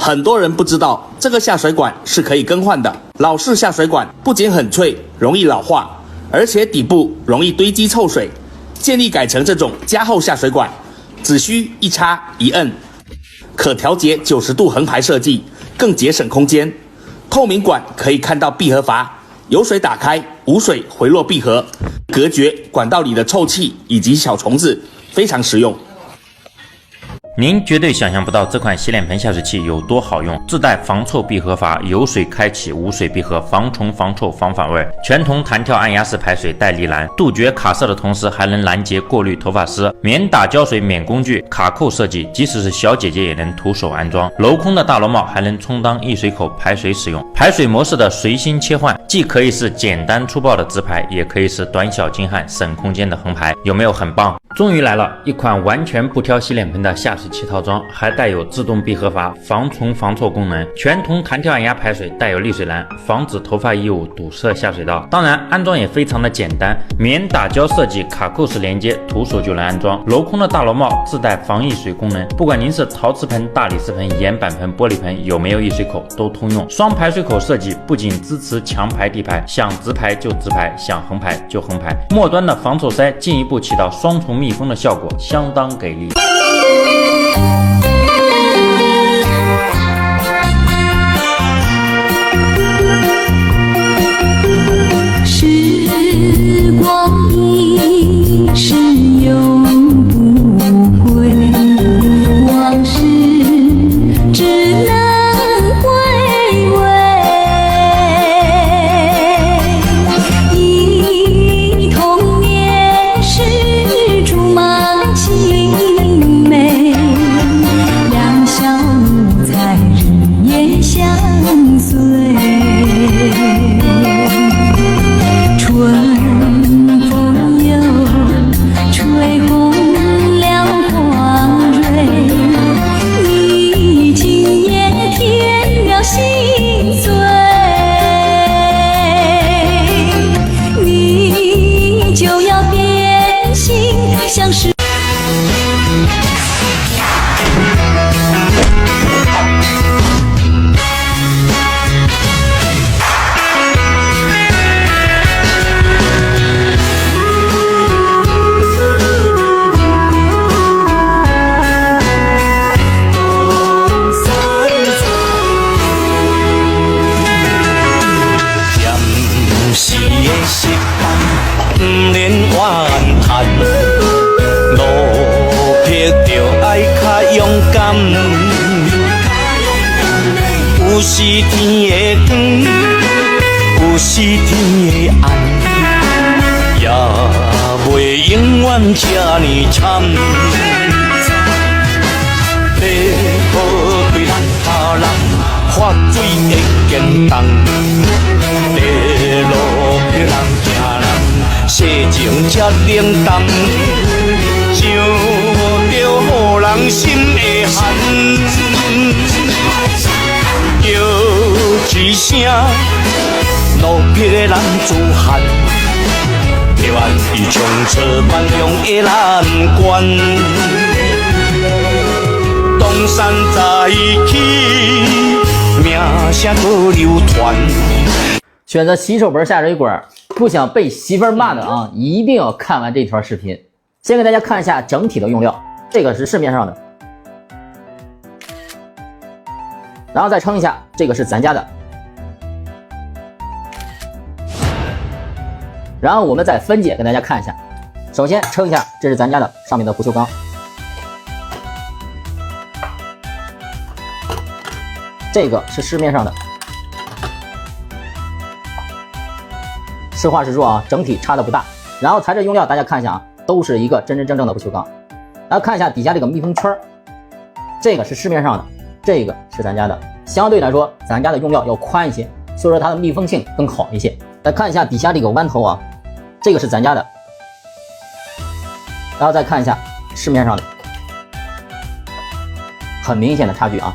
很多人不知道，这个下水管是可以更换的。老式下水管不仅很脆，容易老化，而且底部容易堆积臭水。建议改成这种加厚下水管，只需一插一摁，可调节90度横排设计，更节省空间。透明管可以看到闭合阀，有水打开，无水回落闭合，隔绝管道里的臭气以及小虫子，非常实用。您绝对想象不到这款洗脸盆下水器有多好用，自带防臭闭合阀，有水开启，无水闭合，防虫、防臭、防反味，全铜弹跳按压式排水带立篮，杜绝卡色的同时还能拦截过滤头发丝，免打胶水免工具，卡扣设计，即使是小姐姐也能徒手安装。镂空的大螺帽还能充当溢水口排水使用，排水模式的随心切换，既可以是简单粗暴的直排，也可以是短小精悍省空间的横排，有没有很棒？终于来了一款完全不挑洗脸盆的下水器套装，还带有自动闭合阀、防虫防臭功能，全铜弹跳按压排水，带有沥水篮，防止头发异物堵塞下水道。当然安装也非常的简单，免打胶设计，卡扣式连接，徒手就能安装。镂空的大螺帽自带防溢水功能，不管您是陶瓷盆、大理石盆、岩板盆、玻璃盆，有没有溢水口都通用。双排水口设计不仅支持强排地排，想直排就直排，想横排就横排。末端的防臭塞进一步起到双重密封的效果，相当给力。时光一逝永不归，往事只能回味。忆童年时竹马青梅，两小无猜日夜相随。春风又吹红了花蕊，你今夜添了心碎，你就要变心，像是不免怨叹，路撇就爱较勇敢。有时天的光，有时天的暗，也袂永远这呢惨。要好对咱他人发水的简单，地路别人行人，世情才冷淡，想着予人心会寒。叫一声，路撇的男子汉，着按伊冲出万良的难关。东山再起，名声搁流传。选择洗手盆下水管，不想被媳妇儿骂的啊，一定要看完这条视频。先给大家看一下整体的用料，这个是市面上的，然后再称一下，这个是咱家的，然后我们再分解给大家看一下。首先称一下，这是咱家的上面的不锈钢，这个是市面上的。实话实说啊，整体差的不大。然后材质用料大家看一下啊，都是一个真真正正的不锈钢。然后看一下底下这个密封圈，这个是市面上的，这个是咱家的。相对来说，咱家的用料要宽一些，所以说它的密封性更好一些。再看一下底下这个弯头啊，这个是咱家的。然后再看一下市面上的，很明显的差距啊。